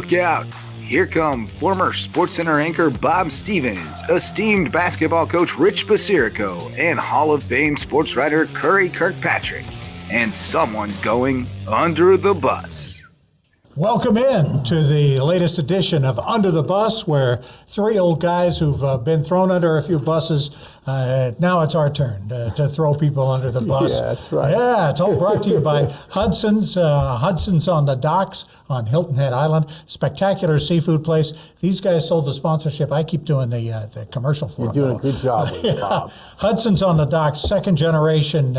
Look out. Here come former SportsCenter anchor Bob Stevens, esteemed basketball coach Rich Basirico, and Hall of Fame sports writer Curry Kirkpatrick. And someone's going under the bus. Welcome in to the latest edition of Under the Bus, where three old guys who've been thrown under a few buses, now it's our turn to throw people under the bus. Yeah, that's right. Yeah, it's all brought to you by Hudson's on the docks on Hilton Head Island. Spectacular seafood place. These guys sold the sponsorship. I keep doing the commercial for them. You're doing a good job with it, Bob. Hudson's on the docks, second generation.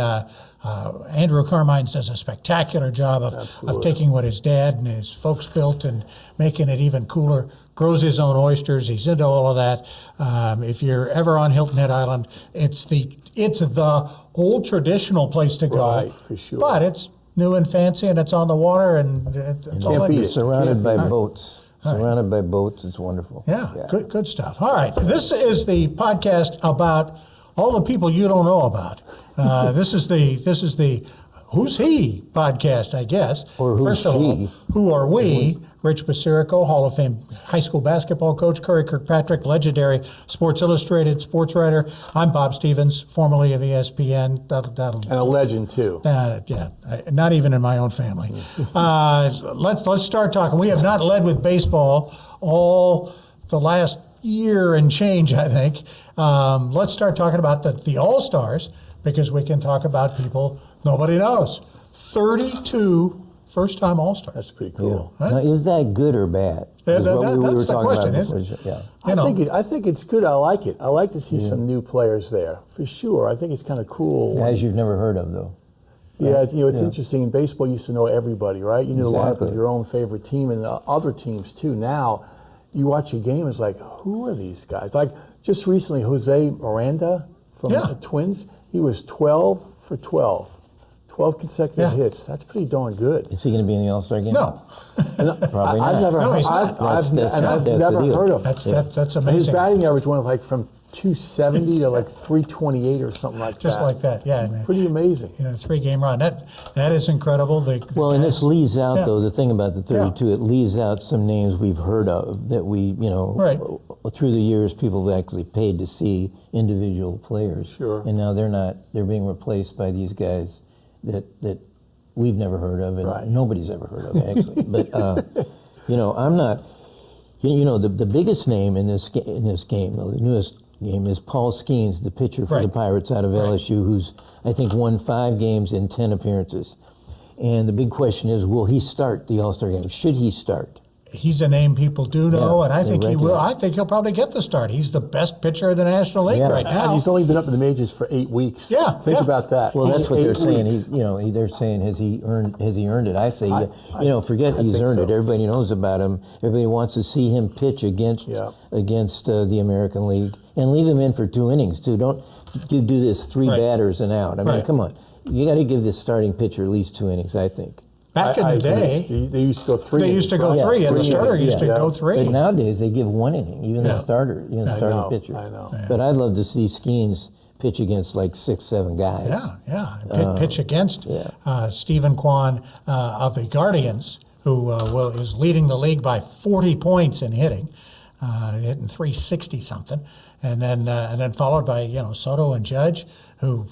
Andrew Carmines does a spectacular job of taking what his dad and his folks built and making it even cooler. Grows his own oysters. He's into all of that. If you're ever on Hilton Head Island, it's the old traditional place to go. Right, for sure. But it's new and fancy, and it's on the water, and it's all like surrounded by boats. Surrounded by boats. It's wonderful. Yeah, good stuff. All right, this is the podcast about all the people you don't know about. This is the Who's He podcast, I guess. Or who's First of all, who are we? Rich Basirico, Hall of Fame high school basketball coach. Curry Kirkpatrick, legendary Sports Illustrated sports writer. I'm Bob Stevens, formerly of ESPN. And a legend, too. Not even in my own family. Let's start talking. We have not led with baseball all the last year and change, I think. Let's start talking about the All-Stars, because we can talk about people nobody knows. 32 first-time All-Stars. That's pretty cool. Yeah. Now, is that good or bad? That's the question, isn't it? Yeah. I think it's good. I like it. I like to see some new players there, for sure. I think it's kind of cool. Guys you've never heard of, though. Yeah, it's interesting. In baseball, you used to know everybody, right? You knew a lot of your own favorite team and other teams, too. Now, you watch a game, it's like, who are these guys? Like, just recently, Jose Miranda from the Twins, he was 12 for 12. 12 consecutive hits. That's pretty darn good. Is he going to be in the All-Star game? No. Probably not. I've never heard of him. That's amazing. His batting average went like from 270 to like 328 or something like that. Just like that, yeah. Man. Pretty amazing. 3-game run. That is incredible. And this leaves out, though, the thing about the 32, it leaves out some names we've heard of that we, through the years, people have actually paid to see individual players. Sure. And now they're being replaced by these guys that we've never heard of and nobody's ever heard of, actually. But, I'm not, the biggest name in this game, though, the newest game, is Paul Skeens, the pitcher for the Pirates out of LSU, who's, I think, won 5 games in 10 appearances. And the big question is, will he start the All-Star game? Should he start? He's a name people do know, and I think he will. I think he'll probably get the start. He's the best pitcher in the National League right now. And he's only been up in the majors for 8 weeks. Think about that. Well, that's what they're saying. They're saying, has he earned it? I say, forget he's earned it. Everybody knows about him. Everybody wants to see him pitch against the American League, and leave him in for 2 innings too. Don't do this 3 batters and out. I mean, come on, you got to give this starting pitcher at least 2 innings, I think. Back in the day, they used to go 3. They used to go 3, and the starter used to go 3. But nowadays, they give 1 inning, even the starter, the starting pitcher. I know. But I'd love to see Skeens pitch against like 6, 7 guys. Pitch against Stephen Kwan of the Guardians, who is leading the league by 40 points in hitting, hitting 360 something, and then followed by Soto and Judge, who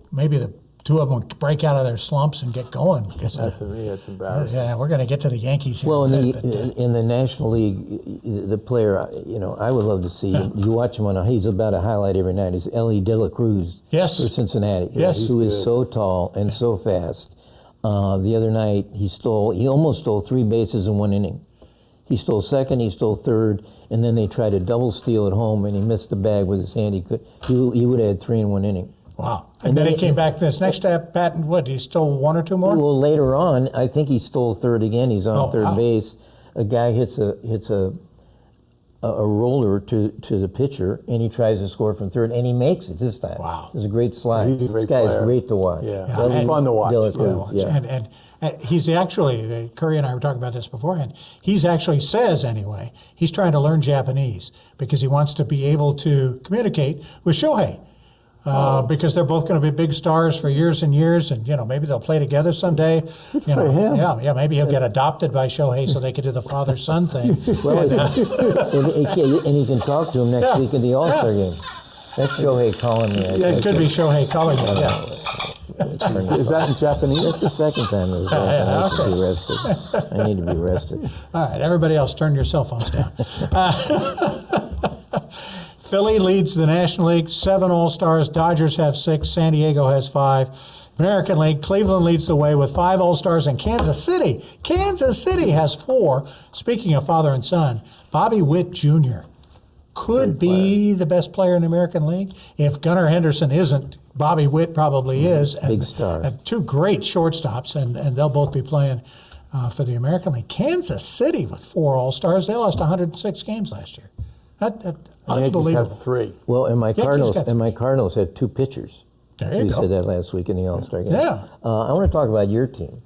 maybe the 2 of them would break out of their slumps and get going. Because that's embarrassing. Yeah, we're going to get to the Yankees here. Well, in the National League, the player, I would love to see, you watch him he's about a highlight every night, is Ellie De La Cruz for Cincinnati, who is so tall and so fast. The other night, he almost stole 3 bases in 1 inning. He stole second, he stole third, and then they tried to double steal at home, and he missed the bag with his hand. He would have had 3 in 1 inning. Wow. And then he came back this next at bat, and he stole 1 or 2 more? Well, later on, I think he stole third again. He's on third base. A guy hits a roller to the pitcher, and he tries to score from third, and he makes it this time. Wow. It was a great slide. He's a great this guy player. is great to watch. It's fun to watch. And he's actually, Curry and I were talking about this beforehand, he's actually says anyway, he's trying to learn Japanese because he wants to be able to communicate with Shohei. because they're both going to be big stars for years and years, and maybe they'll play together someday. Good for him. Yeah, maybe he'll get adopted by Shohei so they could do the father-son thing. Well, and he can talk to him next week in the All-Star game. That's Shohei calling me. It could be Shohei calling you. Yeah. Is that in Japanese? That's the second time I need to be arrested. I need to be arrested. All right, everybody else, turn your cell phones down. Philly leads the National League, 7 All-Stars. Dodgers have 6. San Diego has 5. American League, Cleveland leads the way with 5 All-Stars, and Kansas City has 4. Speaking of father and son, Bobby Witt Jr. could be the best player in the American League. If Gunnar Henderson isn't, Bobby Witt probably is. Big star. And 2 great shortstops, and they'll both be playing for the American League. Kansas City with 4 All-Stars. They lost 106 games last year. Unbelievable. Yankees have 3. Well, and my Cardinals have 2 pitchers. There you We go. said that last week in the All-Star game. Yeah. I want to talk about your team.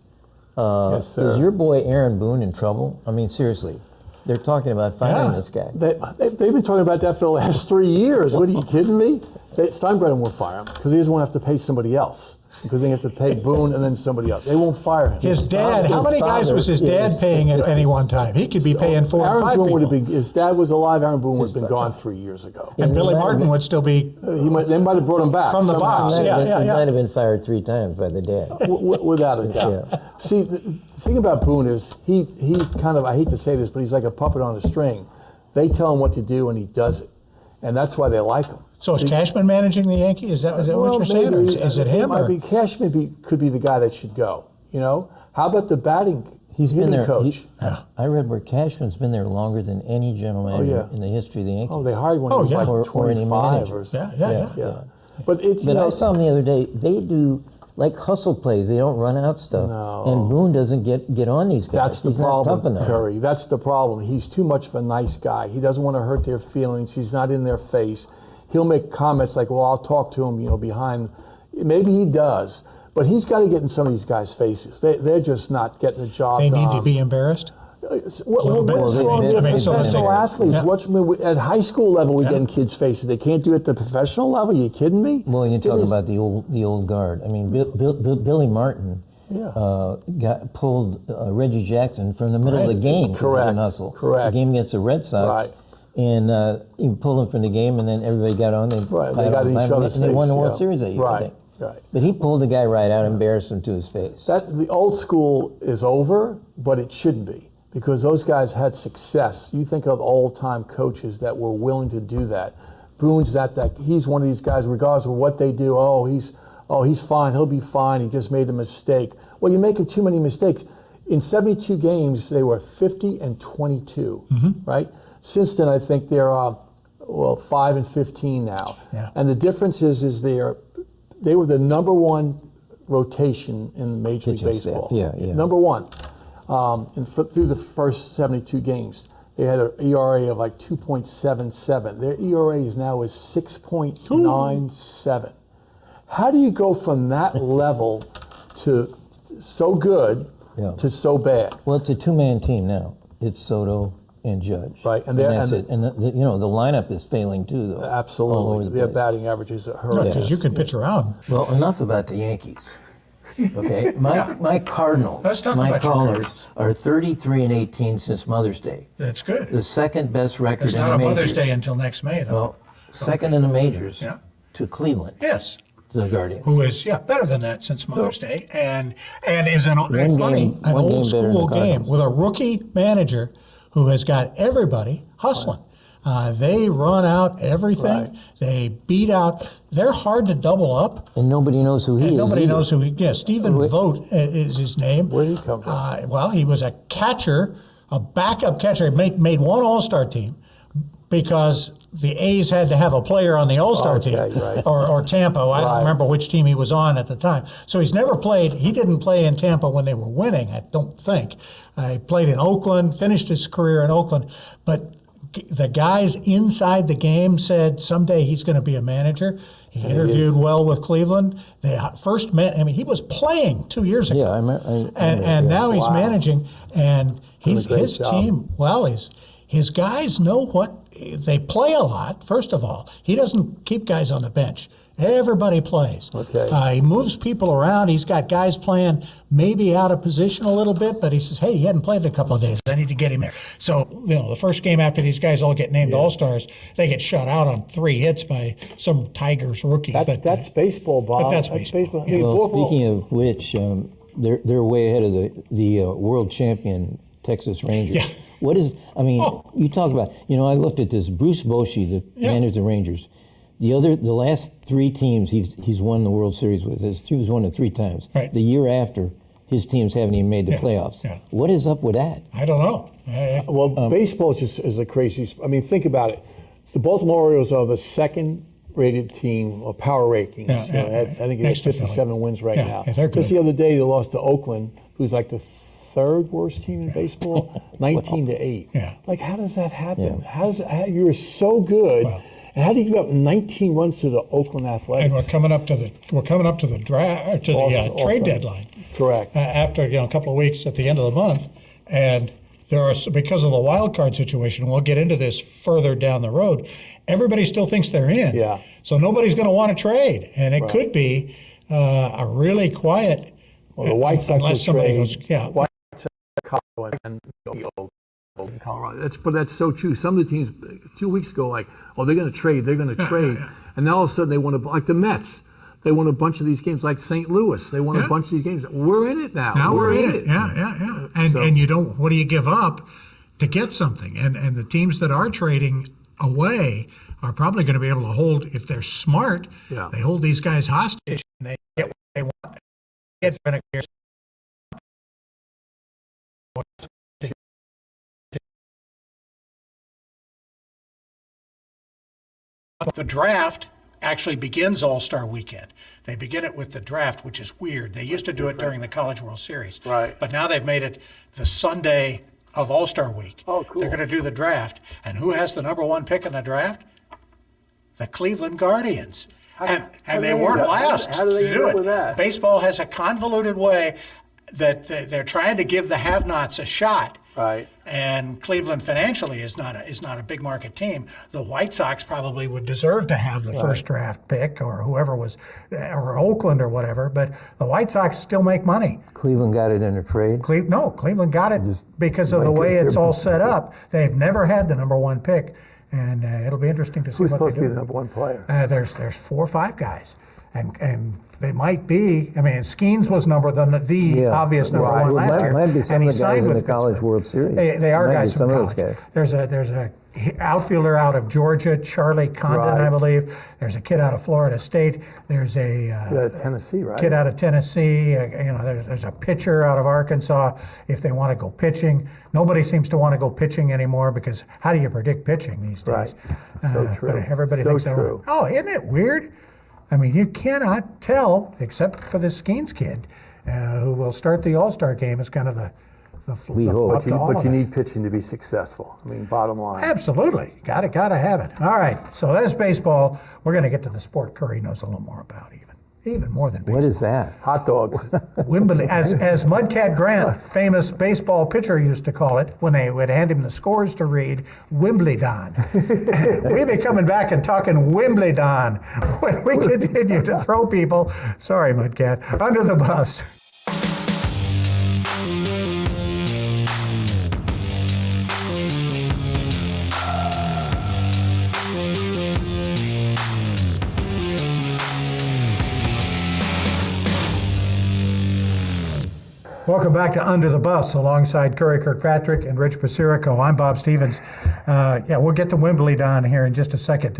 Yes, sir. Is your boy Aaron Boone in trouble? I mean, seriously. They're talking about firing this guy. They've been talking about that for the last 3 years. What are you kidding me? Steinbrenner won't fire him because he doesn't want to have to pay somebody else. Because they have to pay Boone and then somebody else. They won't fire him. His dad, how many guys was his dad paying at any one time? He could be paying 4 or 5 Aaron Boone people. would have been, his dad was alive, Aaron Boone would have been gone 3 years ago. And Billy Martin would still be They might have brought him back. from the somehow. box. He Yeah. might have been fired 3 times by the dad. Without a doubt. See, the thing about Boone is he's kind of, I hate to say this, but he's like a puppet on a string. They tell him what to do and he does it. And that's why they like him. So is Cashman managing the Yankees? Is that what you're saying? Or is it him? Cashman could be the guy that should go. How about the batting? He's been there. Coach. I read where Cashman's been there longer than any general manager in the history of the Yankees. Oh, they hired one who was like Or 25 any or something. Yeah. But I saw him the other day. They do like hustle plays. They don't run out stuff. No. And Boone doesn't get on these guys. That's the He's problem, not tough enough. Curry. That's the problem. He's too much of a nice guy. He doesn't want to hurt their feelings. He's not in their face. He'll make comments like, well, I'll talk to him, behind. Maybe he does. But he's got to get in some of these guys' faces. They're just not getting the job done. They need to be embarrassed? What's wrong with professional athletes? At high school level, we get in kids' faces. They can't do it at the professional level. You kidding me? Well, you talk about the old guard. I mean, Billy Martin pulled Reggie Jackson from the middle of the game. Correct. Hustle. Correct. The game against the Red Sox. Right. And he pulled him from the game, and then everybody got on. They got each other's and they won the World face, Series that year, I think. Right. But he pulled the guy right out, embarrassed him to his face. The old school is over, but it shouldn't be because those guys had success. You think of old-time coaches that were willing to do that. Boone's that he's one of these guys, regardless of what they do. He's fine. He'll be fine. He just made a mistake. Well, you're making too many mistakes. In 72 games, they were 50-22, right? Since then, I think they're 5-15 now. Yeah. And the difference is they were the number 1 rotation in Major League Baseball. Yeah. Number 1. Through the first 72 games, they had an ERA of like 2.77. Their ERA is 6.97. How do you go from that level to so good to so bad? Well, it's a 2-man team now. It's Soto and Judge. Right, and that's it. And the lineup is failing too, though. Absolutely, all over the their place. batting averages are horrendous. Because you can pitch around. Well, enough about the Yankees. Okay, my Cardinals, my callers are 33-18 since Mother's Day. That's good. The second best record It's in the not majors. a Mother's Day until next May, though. Well, second in the majors to Cleveland. Yes. The Guardians. Who is better than that since Mother's Day, and is an old school game with a rookie manager who has got everybody hustling. They run out everything. Right. They beat out. They're hard to double up. And nobody knows who he is. Nobody knows who he is. Yeah, Stephen Vogt is his name. Where did he come from? Well, he was a catcher, a backup catcher. Made one All-Star team because the A's had to have a player on the All-Star team, right. or Tampa. I don't remember which team he was on at the time. So he's never played. He didn't play in Tampa when they were winning, I don't think. He played in Oakland, finished his career in Oakland. But the guys inside the game said someday he's going to be a manager. He interviewed well with Cleveland. They first met. I mean, he was playing 2 years ago. Yeah, and now he's managing, and his team. Well, his guys know what they play a lot. First of all, he doesn't keep guys on the bench. Everybody plays. Okay. He moves people around. He's got guys playing maybe out of position a little bit, but he says, hey, he hadn't played in a couple of days. I need to get him there. So, the first game after these guys all get named All-Stars, they get shut out on 3 hits by some Tigers rookie. That's baseball, Bob. But that's baseball. I mean, Well, speaking of which, they're way ahead of the world champion Texas Rangers. Yeah. You talk about, I looked at this. Bruce Bochy, the manager of the Rangers, the last 3 teams he's won the World Series with. He's won it 3 times. Right. The year after, his teams haven't even made the playoffs. Yeah. What is up with that? I don't know. Well, baseball is a crazy. I mean, think about it. It's the Baltimore Orioles are the 2nd-rated team of power rankings. I think it's 57 wins right now. Yeah, they're good. Just the other day, they lost to Oakland, who's like the 3rd worst team in baseball, 19-8. Yeah. Like, how does that happen? Yeah. You're so good. Well, and how do you give up 19 runs to the Oakland Athletics? And we're coming up to the draft, to the trade deadline. Correct. After a couple of weeks at the end of the month, and there are, because of the wild card situation, and we'll get into this further down the road. Everybody still thinks they're in. Yeah. So nobody's going to want to trade, and it could be a really quiet. Well, the White Sox unless somebody goes, White Sox, and Colorado. But that's so true. Some of the teams 2 weeks ago, like, they're going to trade, and now all of a sudden they want to, like the Mets. They won a bunch of these games, like St. Louis. They won a bunch of these games. We're in it now. Now we're in it. Yeah. And you don't. What do you give up to get something? And the teams that are trading away are probably going to be able to hold, if they're smart. Yeah. They hold these guys hostage and they get what they want. The draft actually begins All-Star Weekend. They begin it with the draft, which is weird. They used to do it during the College World Series. Right. But now they've made it the Sunday of All-Star Week. Oh, cool. They're going to do the draft. And who has the number 1 pick in the draft? The Cleveland Guardians. And they weren't last How do they to do end up it. with that? Baseball has a convoluted way that they're trying to give the have-nots a shot. Right. And Cleveland financially is not a big market team. The White Sox probably would deserve to have the first draft pick, or whoever was, or Oakland or whatever. But the White Sox still make money. Cleveland got it in a trade? Cleveland got it because of the way it's all set up. They've never had the number 1 pick, and it'll be interesting to see Who's what they do. supposed to be the number 1 player? There's 4 or 5 guys. And they might be. I mean, Skeens was the obvious number 1 last year, might be some and he of the signed guys in with the College Pittsburgh. World Series. They are guys from some college. of those guys. There's a outfielder out of Georgia, Charlie Condon, I believe. There's a kid out of Florida State. There's a Tennessee, right? Kid out of Tennessee. There's a pitcher out of Arkansas. If they want to go pitching, nobody seems to want to go pitching anymore, because how do you predict pitching these days? Right. So true. But everybody thinks true. isn't it weird? I mean, you cannot tell, except for the Skeens kid, who will start the All-Star game as kind of the But you need pitching to be successful. I mean, bottom line. Absolutely. Got to have it. All right. So that's baseball. We're going to get to the sport Curry knows a little more about, even more than baseball. What is that? Hot dogs. Wimbledon, as Mudcat Grant, famous baseball pitcher, used to call it when they would hand him the scores to read, Wimbledon. We'll be coming back and talking Wimbledon when we continue to throw people, sorry Mudcat, under the bus. Welcome back to Under the Bus alongside Curry Kirkpatrick and Rich Basirico. I'm Bob Stevens. We'll get to Wimbledon here in just a second.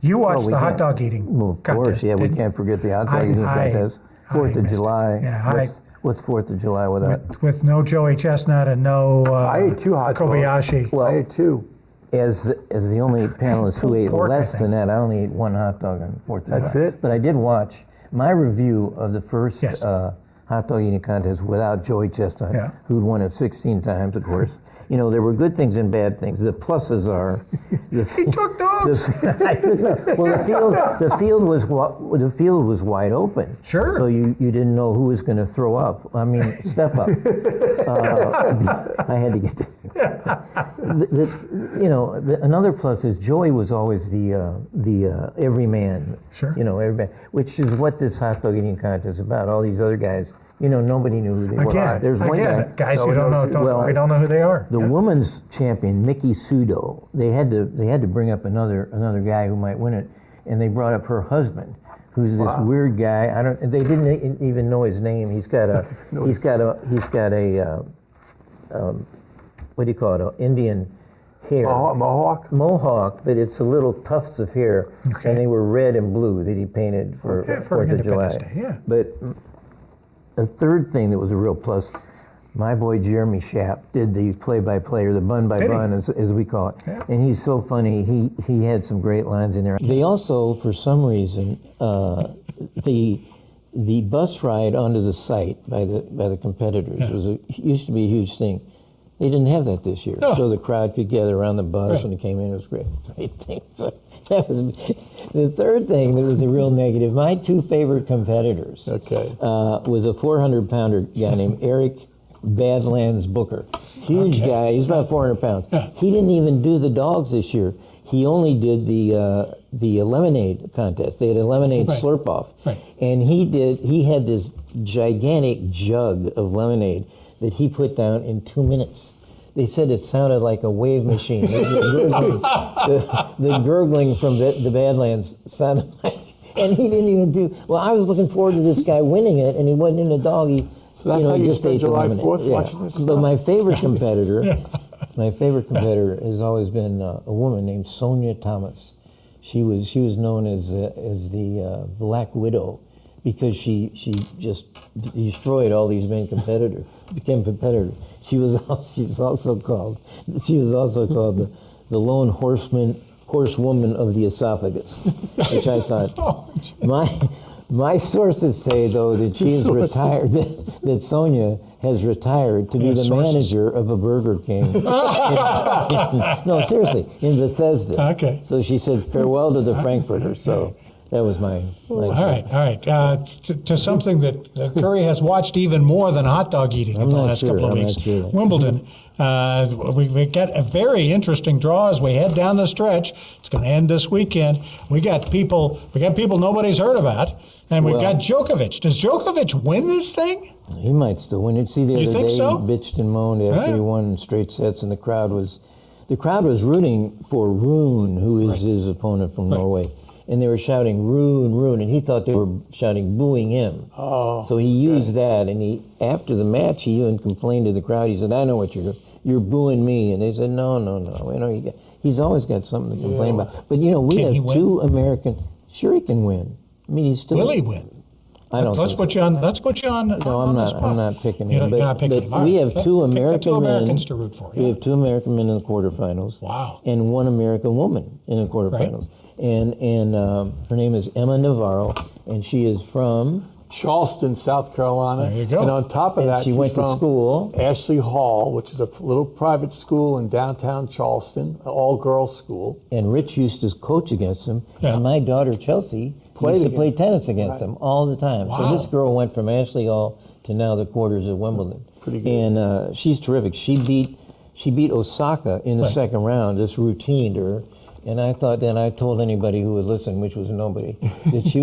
You watched the hot dog eating contest. We can't forget the hot dog eating contest. 4th of July. Yeah, what's 4th of July without? With no Joey Chestnut and no I ate 2 hot dogs. Kobayashi. Well, I ate 2. As the only panelist who ate less than that, I only ate 1 hot dog on 4th of July. That's it? But I did watch my review of the first hot dog eating contest without Joey Chestnut, who'd won it 16 times, of course. There were good things and bad things. The pluses are he took dogs. Well, the field was wide open. Sure. So you didn't know who was going to throw up. I mean, step up. I had to get that. Another plus is Joey was always the everyman. Sure. Everyman, which is what this hot dog eating contest is about. All these other guys, nobody knew who they were. There's one guy. Guys you don't know. We don't know who they are. The women's champion, Mickey Sudo. They had to bring up another guy who might win it, and they brought up her husband, who's this weird guy. They didn't even know his name. He's got a what do you call it? Indian hair. Mohawk, but it's a little tufts of hair, and they were red and blue that he painted for 4th of July. Day, But a third thing that was a real plus, my boy Jeremy Schaap did the play-by-play, or the bun-by-bun, as we call it. Yeah. And he's so funny. He had some great lines in there. They also, for some reason, the bus ride onto the site by the competitors used to be a huge thing. They didn't have that this year, so the crowd could gather around the bus when it came in. It was great. So that was the third thing that was a real negative. My two favorite competitors was a 400-pounder guy named Eric Badlands Booker. Huge guy. He's about 400 pounds. He didn't even do the dogs this year. He only did the lemonade contest. They had a lemonade slurp-off. And he had this gigantic jug of lemonade that he put down in 2 minutes. They said it sounded like a wave machine. The gurgling from the Badlands sounded like, and he didn't even do, I was looking forward to this guy winning it, and he wasn't in a dog. So that's how you spend July 4th watching this stuff? But my favorite competitor has always been a woman named Sonia Thomas. She was known as the Black Widow, because she just destroyed all these men became competitor. She was also called the lone horsewoman of the esophagus, which I thought my sources say though that she is retired, that Sonia has retired to be the manager of a Burger King. No, seriously, in Bethesda. Okay. So she said farewell to the Frankfurters. So. That was my all right. To something that Curry has watched even more than hot dog eating in the last couple of weeks. Wimbledon. We got a very interesting draw as we head down the stretch. It's going to end this weekend. We got people nobody's heard about, and we've got Djokovic. Does Djokovic win this thing? He might still win it. See, the other day he bitched and moaned after he won straight sets, and the crowd was rooting for Rune, who is his opponent from Norway. And they were shouting, Rune, Rune, and he thought they were shouting, booing him. So he used that, and after the match, he even complained to the crowd. He said, I know what you're doing. You're booing me. And they said, no. He's always got something to complain about. But, we have two American. Sure, he can win. I mean, he's still. Will he win? I don't. Let's put you on. No, I'm not. I'm not picking him. You're not picking him. We have two American men. Americans to root for. We have two American men in the quarterfinals. Wow. And one American woman in the quarterfinals. And her name is Emma Navarro, and she is from Charleston, South Carolina. There you go. And on top of that, she went to school. Ashley Hall, which is a little private school in downtown Charleston, an all-girls school. And Rich used to coach against them. Yeah. And my daughter, Chelsea, used to play tennis against them all the time. Wow. So this girl went from Ashley Hall to now the quarters at Wimbledon. Pretty good. And she's terrific. She beat Osaka in the second round, just routined her. And I thought then, I told anybody who would listen, which was nobody, that she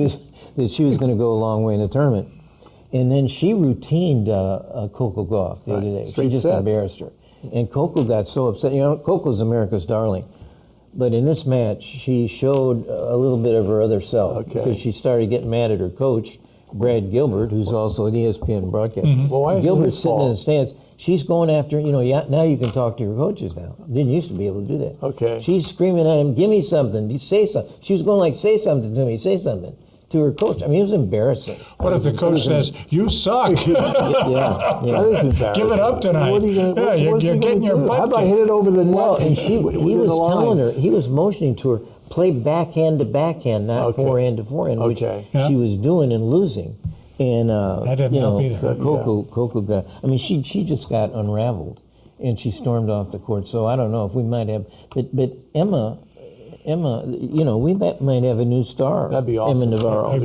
was going to go a long way in the tournament. And then she routined Coco Gauff the other day. She just embarrassed her. And Coco got so upset. Coco's America's darling. But in this match, she showed a little bit of her other self because she started getting mad at her coach, Brad Gilbert, who's also an ESPN broadcaster. Mm-hmm. Well, why is Gilbert's sitting in the stands. She's going after, now you can talk to your coaches now. Didn't used to be able to do that. Okay. She's screaming at him, give me something, say something. She was going like, say something to me, say something to her coach. I mean, it was embarrassing. What if the coach says, you suck? Yeah. That is embarrassing. Give it up tonight. What are you gonna, you're getting your butt How about hit it over the net? Well, and he was telling her, he was motioning to her, play backhand to backhand, not forehand to forehand, which she was doing and losing. And that didn't help either. Coco got. I mean, she just got unraveled, and she stormed off the court. So I don't know if we might have, but Emma, we might have a new star. That'd be awesome. Emma Navarro.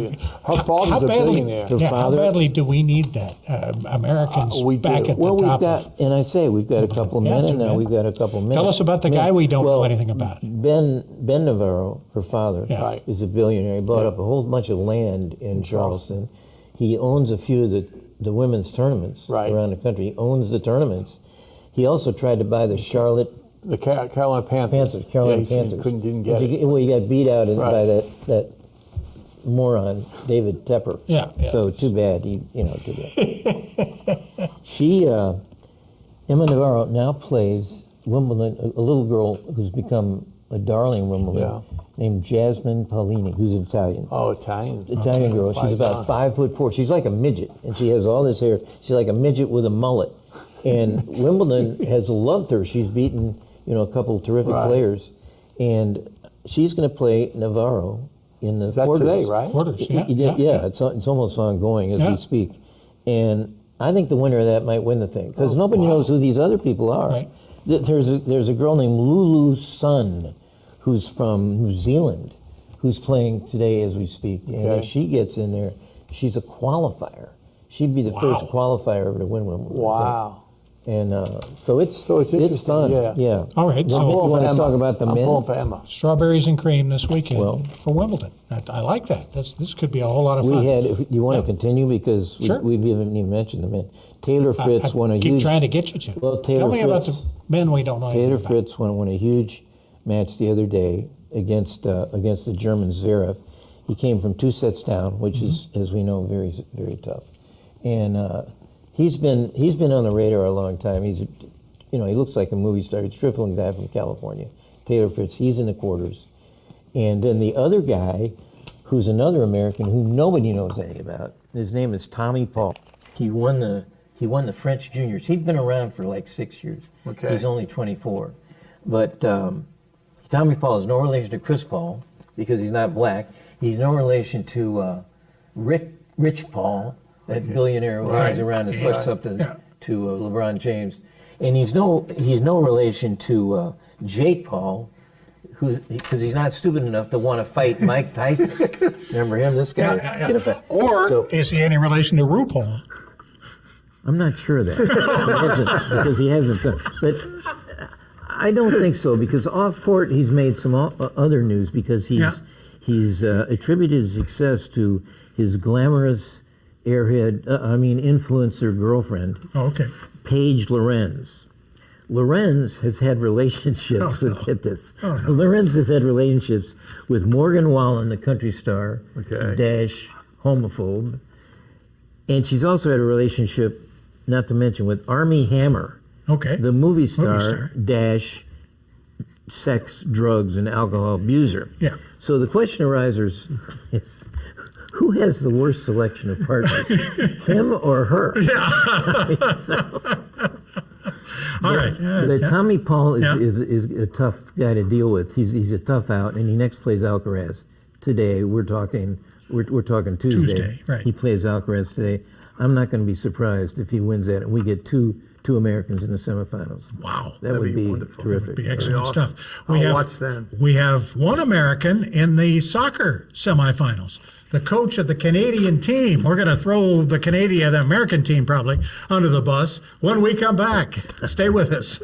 Her father's a billionaire. How badly do we need that? Americans back at the top. We've got a couple of men, and now we've got a couple of men. Tell us about the guy we don't know anything about. Ben Navarro, her father, is a billionaire. He bought up a whole bunch of land in Charleston. He owns a few of the women's tournaments around the country. He owns the tournaments. He also tried to buy the Carolina Panthers. Panthers. Didn't get it. Well, he got beat out by that moron, David Tepper. Yeah. So too bad. Too bad. Emma Navarro now plays Wimbledon, a little girl who's become a darling in Wimbledon named Jasmine Paolini, who's Italian. Oh, Italian. Italian girl. She's about 5'4". She's like a midget, and she has all this hair. She's like a midget with a mullet. And Wimbledon has loved her. She's beaten, a couple of terrific players, and she's going to play Navarro in the quarters. Today, right? Quarters, It's almost ongoing as we speak, and I think the winner of that might win the thing because nobody knows who these other people are. Right. There's a girl named Lulu Sun, who's from New Zealand, who's playing today as we speak, and if she gets in there, she's a qualifier. She'd be the first qualifier ever to win Wimbledon. Wow. And so it's fun. Yeah. All right. So you want to talk about the men? I'm pulling for Emma. Strawberries and cream this weekend for Wimbledon. I like that. This could be a whole lot of fun. Do you want to continue because we haven't even mentioned the men. Taylor Fritz won a huge. Keep trying to get you to. Well, Tell me about the men we don't know. Taylor Fritz won a huge match the other day against the German Zverev. He came from 2 sets down, which is, as we know, very, very tough. And he's been on the radar a long time. He looks like a movie star. He's a terrific guy from California, Taylor Fritz. He's in the quarters, and then the other guy, who's another American who nobody knows anything about. His name is Tommy Paul. He won the French juniors. He'd been around for like 6 years. Okay. He's only 24, but Tommy Paul is no relation to Chris Paul because he's not black. He's no relation to Rich Paul, that billionaire who hangs around and sucks up to LeBron James, and he's no relation to Jake Paul, because he's not stupid enough to want to fight Mike Tyson. Remember him? This guy. Is he any relation to RuPaul? I'm not sure of that because he hasn't. But I don't think so because off court he's made some other news because he's attributed his success to his glamorous influencer girlfriend, Paige Lorenz. Lorenz has had relationships get this. Lorenz has had relationships with Morgan Wallen, the country star, dash homophobe. And she's also had a relationship, not to mention, with Armie Hammer, the movie star, dash sex, drugs, and alcohol abuser. Yeah. So the question arises is, who has the worst selection of partners, him or her? All right. But Tommy Paul is a tough guy to deal with. He's a tough out, and he next plays Alcaraz today. We're talking Tuesday. Right. He plays Alcaraz today. I'm not going to be surprised if he wins that, and we get two Americans in the semifinals. Wow, that would be wonderful. Terrific. That'd be excellent stuff. I'll watch them. We have one American in the soccer semifinals. The coach of the Canadian team. We're going to throw the American team probably, under the bus when we come back. Stay with us.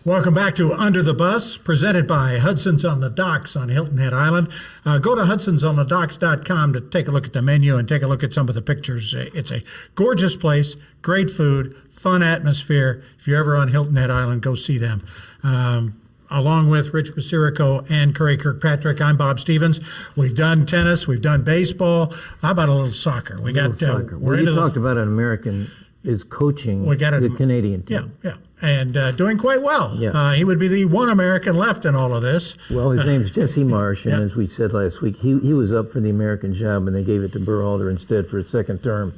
Welcome back to Under the Bus, presented by Hudson's on the Docks on Hilton Head Island. Go to hudsonsonthedocks.com to take a look at the menu and take a look at some of the pictures. It's a gorgeous place, great food, fun atmosphere. If you're ever on Hilton Head Island, go see them. Along with Rich Basirico and Curry Kirkpatrick, I'm Bob Stevens. We've done tennis, we've done baseball. How about a little soccer? We got soccer. Well, you talked about an American is coaching the Canadian team. Yeah, and doing quite well. Yeah. He would be the one American left in all of this. Well, his name's Jesse Marsh, and as we said last week, he was up for the American job, and they gave it to Berhalter instead for his second term.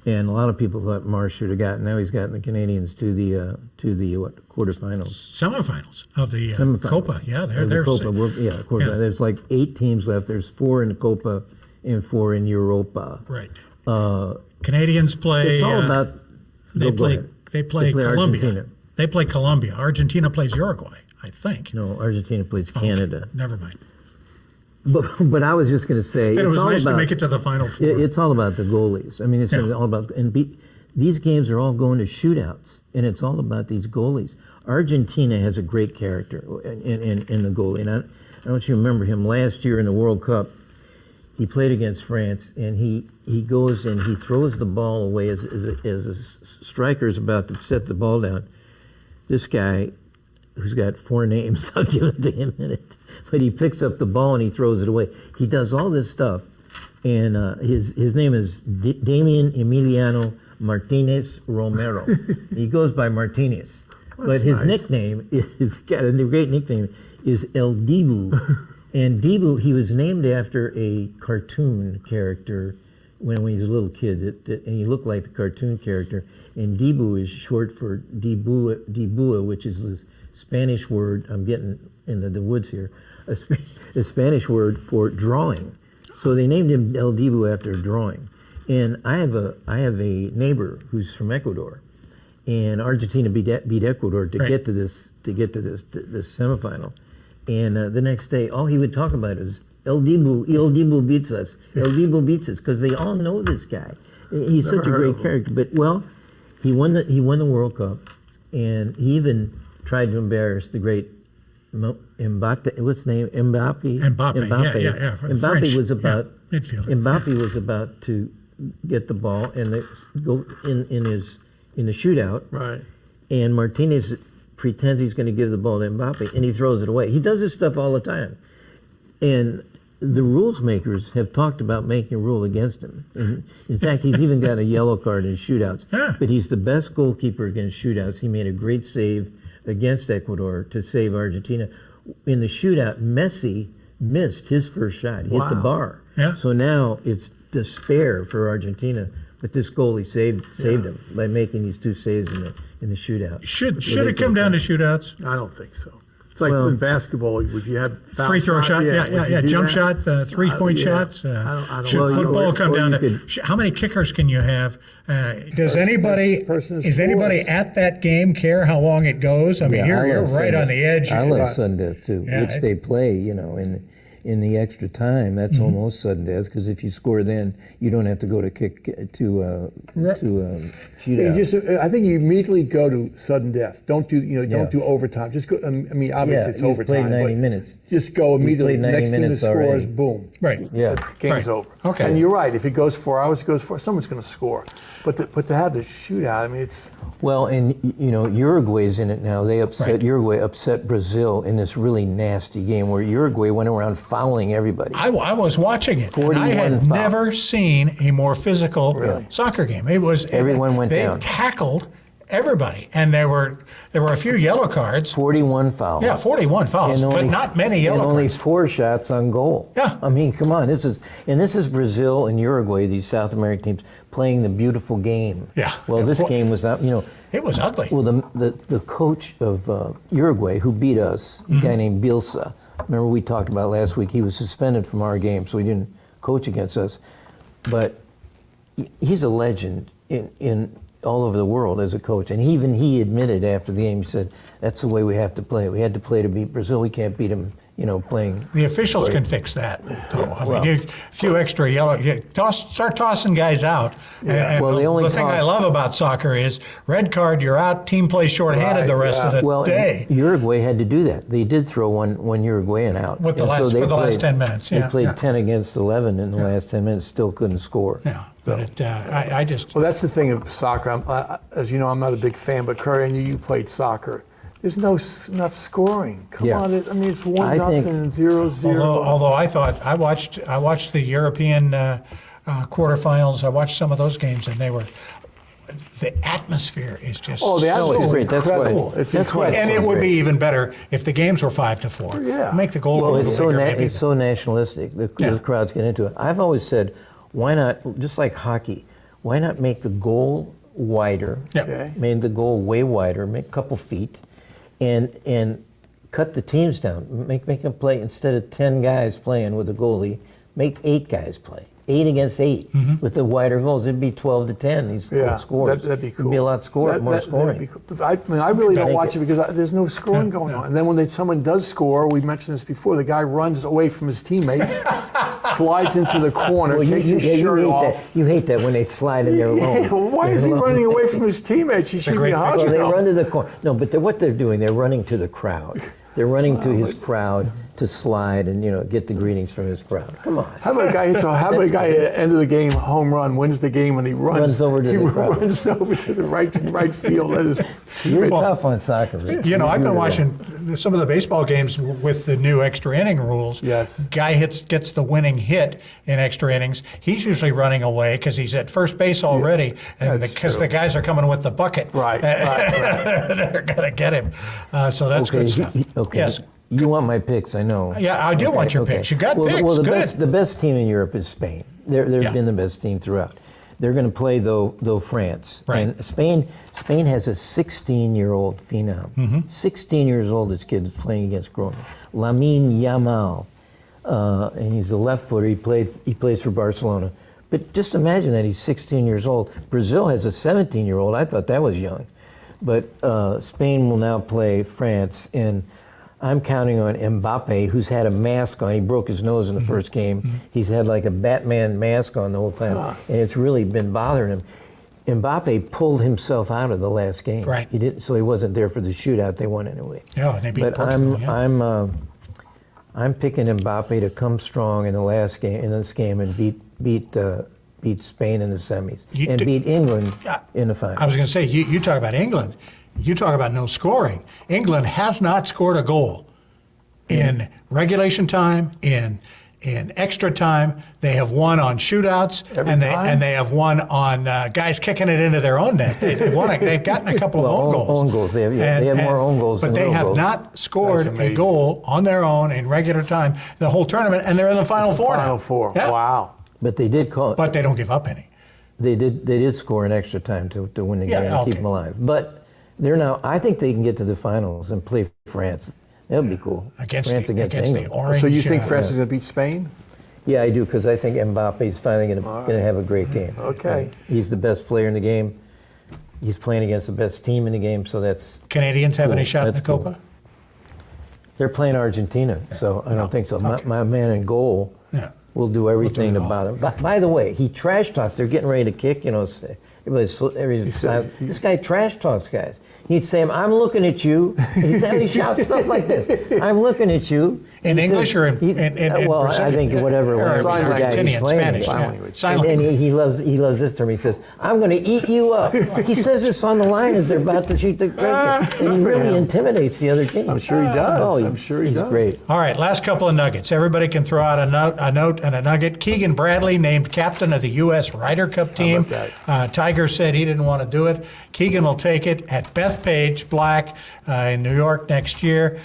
And a lot of people thought Marsh should have gotten. Now he's gotten the Canadians to the quarterfinals, semifinals of the Copa. Yeah, they're Copa. Quarterfinals. There's like 8 teams left. There's 4 in the Copa and 4 in Europa. Right. Canadians play. It's all about. They play Colombia. Argentina. They play Colombia. Argentina plays Uruguay, I think. No, Argentina plays Canada. Okay, never mind. But I was just going to say, and it was all nice about, to make it to the Final Four. It's all about the goalies. I mean, it's all about these games are all going to shootouts, and it's all about these goalies. Argentina has a great character in the goalie, and I don't know if you remember him last year in the World Cup. He played against France, and he goes and he throws the ball away as a striker's about to set the ball down. This guy, who's got 4 names, I'll give it to him in a minute, but he picks up the ball and he throws it away. He does all this stuff, and his name is Damian Emiliano Martinez Romero. He goes by Martinez, but his nickname is got a great nickname is El Dibu. And Dibu, he was named after a cartoon character when he was a little kid, and he looked like the cartoon character. And Dibu is short for dibua, which is this Spanish word. I'm getting into the woods here. A Spanish word for drawing. So they named him El Dibu after a drawing. And I have a neighbor who's from Ecuador, and Argentina beat Ecuador to get to this semifinal. And the next day, all he would talk about is El Dibu beats us. El Dibu beats us, because they all know this guy. He's such a great character. But he won the World Cup, and he even tried to embarrass the great Mbappe. What's his name? Mbappe. Mbappe was about Mbappe was about to get the ball and go in the shootout. Right. And Martinez pretends he's going to give the ball to Mbappe, and he throws it away. He does this stuff all the time. And the rules makers have talked about making a rule against him. And in fact, he's even got a yellow card in shootouts. Yeah. But he's the best goalkeeper against shootouts. He made a great save against Ecuador to save Argentina. In the shootout, Messi missed his first shot. He hit the bar. Yeah. So now it's despair for Argentina. But this goalie saved him by making these 2 saves in the shootout. Should it come down to shootouts? I don't think so. It's like in basketball, would you have free throw shot? Yeah. Jump shot, 3-point shots. Should football come down to how many kickers can you have? Is anybody at that game care how long it goes? I mean, you're right on the edge. I love sudden death too, which they play, in the extra time. That's almost sudden death, because if you score, then you don't have to go to shootout. I think you immediately go to sudden death. Don't do overtime. Just go. I mean, obviously it's overtime. Played 90 minutes. Just go immediately. Next team that scores, already. boom. Right. Yeah. The game's over. Okay. And you're right. If it goes 4 hours, someone's going to score. But to have the shootout, I mean, it's. Well, and Uruguay's in it now. Uruguay upset Brazil in this really nasty game where Uruguay went around fouling everybody. I was watching it, and I had never seen a more physical soccer game. It was everyone went down. They tackled everybody, and there were a few yellow cards. 41 fouls. Yeah, 41 fouls, but not many yellow cards. And only 4 shots on goal. Yeah. I mean, come on. This is Brazil and Uruguay, these South American teams, playing the beautiful game. Yeah. Well, this game was not, It was ugly. Well, the coach of Uruguay, who beat us, a guy named Bielsa, remember we talked about last week, he was suspended from our game, so he didn't coach against us. But he's a legend in all over the world as a coach. And even he admitted after the game, he said, that's the way we have to play. We had to play to beat Brazil. We can't beat them, playing. The officials can fix that, though. I mean, a few extra yellow, start tossing guys out. Yeah. And the thing I love about soccer is red card, you're out, team plays shorthanded the rest of the day. Uruguay had to do that. They did throw one Uruguayan out. For the last 10 minutes. They played 10 against 11 in the last 10 minutes, still couldn't score. Yeah. But I just. Well, that's the thing of soccer. As you know, I'm not a big fan, but Curry, I knew you played soccer. There's enough scoring. Come on, I mean, it's 1-0, 0-0. Although I thought I watched the European quarterfinals. I watched some of those games, and they were. the atmosphere is just the atmosphere is great. That's incredible. why- It's that's why incredible. and it would be even better if the games were 5-4. Yeah. Make the goal. Well, it's so maybe it's so nationalistic. The crowds get into it. I've always said, why not, just like hockey, why not make the goal wider? Yeah. Okay. Made the goal way wider, make a couple feet, and cut the teams down. Make them play, instead of 10 guys playing with a goalie, make 8 guys play. 8 against 8 with the wider goals. It'd be 12-10. These scores. That'd be cool. It'd be a lot more scoring. Cool. I really don't watch it because there's no scoring going on. And then when someone does score, we mentioned this before, the guy runs away from his teammates, slides into the corner, takes his shirt off. You hate that when they slide in there alone. Why is he running away from his teammates? He should be hugging them. They run to the corner. No, but what they're doing, they're running to the crowd. They're running to his crowd to slide and get the greetings from his crowd. Come on. How about a guy at the end of the game, home run, wins the game, and he runs over to the crowd. Runs over to the right field. That is You're tough on soccer. Rick. I've been watching some of the baseball games with the new extra inning rules. Yes. Guy gets the winning hit in extra innings. He's usually running away because he's at first base already, and because the guys are coming with the bucket. Right. They're gonna get him. So that's good stuff. Okay. Yes. You want my picks, I know. Yeah, I do want your picks. You got picks. Well, good. the best team in Europe is Spain. They've been the best team throughout. They're going to play though France. Right. And Spain has a 16-year-old phenom. 16 years old. This kid is playing against grown. Lamine Yamal, and he's a left footer. He plays for Barcelona. But just imagine that he's 16 years old. Brazil has a 17-year-old. I thought that was young. But Spain will now play France, and I'm counting on Mbappe, who's had a mask on. He broke his nose in the first game. He's had like a Batman mask on the whole time, and it's really been bothering him. Mbappe pulled himself out of the last game. Right. He didn't, so he wasn't there for the shootout. They won anyway. Yeah, and they beat But Portugal. I'm picking Mbappe to come strong in this game, and beat Spain in the semis, beat England in the final. I was going to say, you talk about England. You talk about no scoring. England has not scored a goal in regulation time, in extra time. They have won on shootouts, and they have won on guys kicking it into their own net. They've gotten a couple of own goals. Own goals. They have more own goals. But they have not scored a goal on their own in regular time the whole tournament, and they're in the Final Four now. Final Four. Yeah. Wow. But they did call. But they don't give up any. They did score in extra time to win the game and keep them alive. But they're now. I think they can get to the finals and play France. That would be cool. Against England. the orange. So you think France is going to beat Spain? Yeah, I do, because I think Mbappe is finally going to have a great game. Okay. He's the best player in the game. He's playing against the best team in the game, so that's Canadians have any shot in the cool. Copa? They're playing Argentina, so I don't think so. My man in goal will do everything about him. By the way, he trash talks. They're getting ready to kick, this guy trash talks guys. He'd say, "I'm looking at you." He shouts stuff like this. "I'm looking at you." In English or in well, I think whatever language the guy is playing. Sign language. And he loves this term. He says, "I'm going to eat you up." He says this on the line as they're about to shoot the cricket, and he really intimidates the other team. I'm sure he does. Oh, I'm sure he does. He's great. All right, last couple of nuggets. Everybody can throw out a note and a nugget. Keegan Bradley named captain of the U.S. Ryder Cup team. Tiger said he didn't want to do it. Keegan will take it at Bethpage Black in New York next year.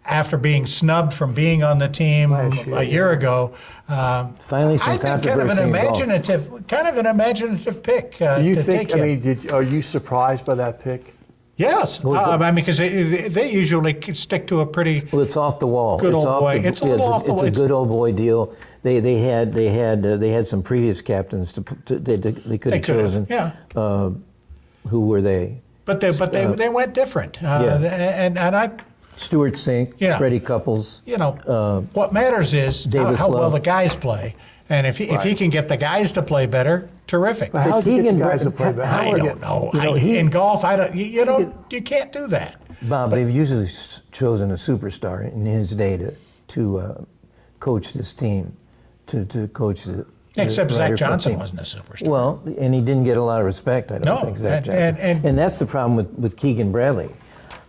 After being snubbed from being on the team a year ago, finally some controversy kind of an imaginative pick. Do you think? Take are you surprised by that pick? Yes, because they usually stick to a pretty. Well, it's off the wall. Good old boy. It's a good old boy deal. They had some previous captains they could have chosen. Yeah. Who were they? But they went different. And I. Stuart Sink, Freddie Couples. What matters is how well the guys play, and if he can get the guys to play better, terrific. But how do you get the guys to play better? I don't know. In golf, you can't do that. Bob, they've usually chosen a superstar in his day to coach this team, to coach the. Except Zach Johnson wasn't a superstar. Well, and he didn't get a lot of respect. I don't think Zach Johnson. And that's the problem with Keegan Bradley.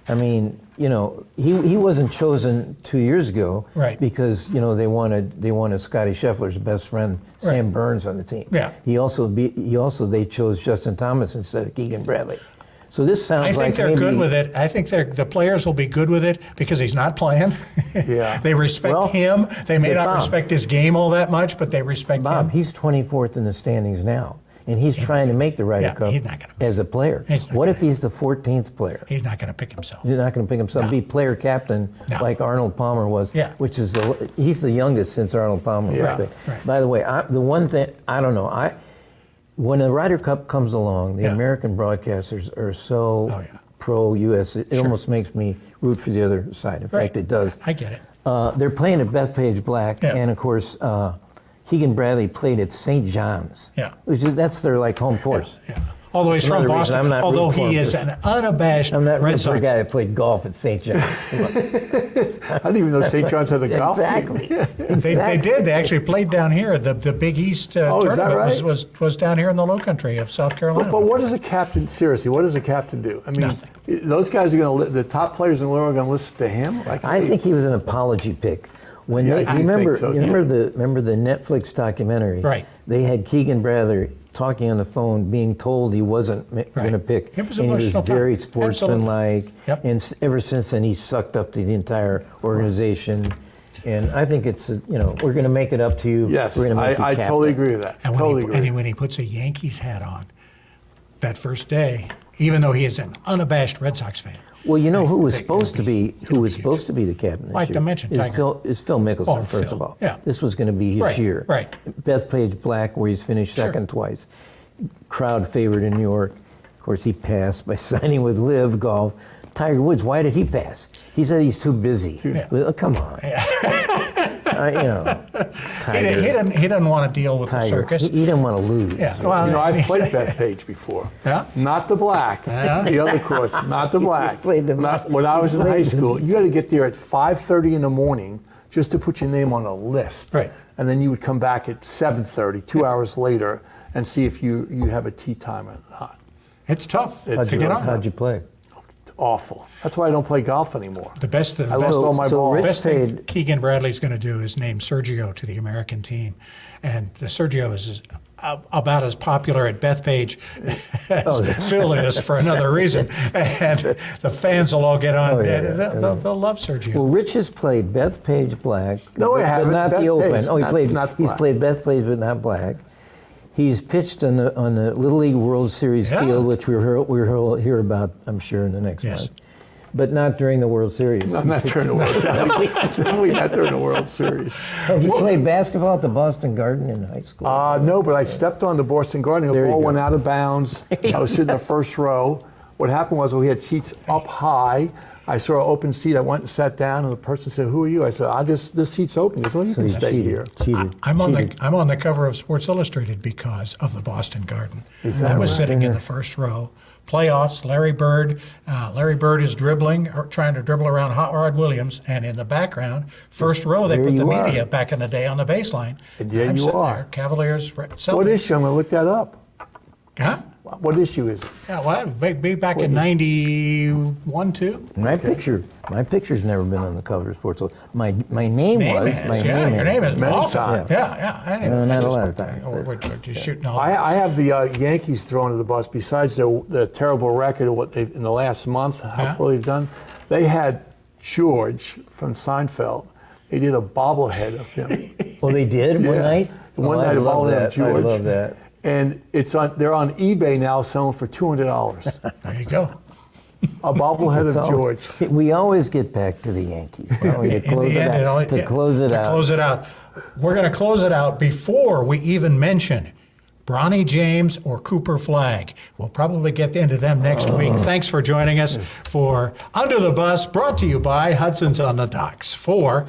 I mean, he wasn't chosen 2 years ago, right? Because they wanted Scotty Scheffler's best friend Sam Burns on the team. Yeah. They chose Justin Thomas instead of Keegan Bradley. So this sounds like I think they're good with it. I think the players will be good with it because he's not playing. Yeah. They respect him. They may not respect his game all that much, but they respect him. He's 24th in the standings now, and he's trying to make the Ryder Cup as a player. What if he's the 14th player? He's not going to pick himself. He's not going to pick himself. Be player captain like Arnold Palmer was, which is he's the youngest since Arnold Palmer was. Right. By the way, the one thing I don't know, when the Ryder Cup comes along, the American broadcasters are so pro-U.S. It almost makes me root for the other side. In fact, it does. I get it. They're playing at Bethpage Black, and of course, Keegan Bradley played at St. John's. Yeah. That's their home course. Yeah. Although he's from Boston, although he is an unabashed I'm not Red for a Sox guy that played golf at St. John's. I didn't even know St. John's had a golf Exactly. team. They did. They actually played down here. The Big East tournament was down here in the Lowcountry of South Carolina. But what does a captain, seriously, what does a captain do? I mean, those guys are going to, the top players in the world are going to listen to him? I think he was an apology pick. When remember the Netflix documentary? Right. They had Keegan Bradley talking on the phone, being told he wasn't going to pick, and he was very sportsmanlike. Yep. And ever since then, he's sucked up to the entire organization. And I think it's we're going to make it up to you. Yes, we're going to make you I captain. totally agree with that. And when he puts a Yankees hat on that first day, even though he is an unabashed Red Sox fan. Well, who was supposed to be the captain this like year? I mentioned, is Phil Mickelson, first of all. Yeah. This was going to be his year. Right. Bethpage Black, where he's finished second twice. Crowd favorite in New York. Of course, he passed by signing with Live Golf. Tiger Woods, why did he pass? He said he's too busy. Well, come on. Tiger. He doesn't want to deal with the circus. He didn't want to lose. Yeah. Well, I've played Bethpage before. Yeah? Not the black. The other course, not the black. Played the when I was in high school, you got to get there at 5:30 in the morning just to put your name on a list. Right. And then you would come back at 7:30, 2 hours later, and see if you have a tee time or not. It's tough to get on. How'd you play? Awful. That's why I don't play golf anymore. I lost all my balls. The best thing Keegan Bradley's going to do is name Sergio to the American team. And the Sergio is about as popular at Bethpage as Phil is for another reason. And the fans will all get on. They'll love Sergio. Well, Rich has played Bethpage Black, but not the Open. He's played Bethpage, but not Black. He's pitched on the Little League World Series field, which we'll hear about, I'm sure, in the next month. But not during the World Series. Not during the World Series. Definitely not during the World Series. Did you play basketball at the Boston Garden in high school? No, but I stepped on the Boston Garden. The ball went out of bounds. I was sitting in the first row. What happened was we had seats up high. I saw an open seat. I went and sat down, and the person said, "Who are you?" I said, "This seat's open." He goes, "Well, you can stay here." I'm on the cover of Sports Illustrated because of the Boston Garden. I was sitting in the first row. Playoffs. Larry Bird is dribbling, or trying to dribble around Hot Rod Williams, and in the background, first row, they put the media back in the day on the baseline. And there you are. Cavaliers. Celtics. What issue? I'm going to look that up. Huh? What issue is it? Yeah, well, be back in 91, 2. My picture's never been on the cover of Sports. My name was. Your name is awesome. Yeah. Not a lot of time. We're just shooting all. I have the Yankees thrown to the bus. Besides the terrible record of what they've in the last month, how poorly they've done. They had George from Seinfeld. They did a bobblehead of him. Well, they did one night. One night a bobblehead of George. I love that. And they're on eBay now selling for $200. There you go. A bobblehead of George. We always get back to the Yankees. To close it out. We're going to close it out before we even mention Bronny James or Cooper Flagg. We'll probably get into them next week. Thanks for joining us for Under the Bus, brought to you by Hudson's on the Docks. For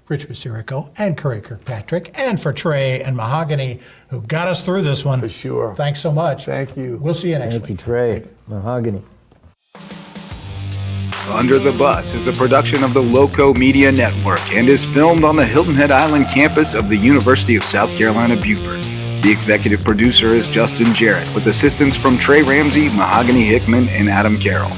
Rich Basirico and Curry Kirkpatrick, and for Trey and Mahogany, who got us through this one. For sure. Thanks so much. Thank you. We'll see you next week. Thank you, Trey. Mahogany. Under the Bus is a production of the Loco Media Network and is filmed on the Hilton Head Island campus of the University of South Carolina, Beaufort. The executive producer is Justin Jarrett, with assistance from Trey Ramsey, Mahogany Hickman, and Adam Carroll.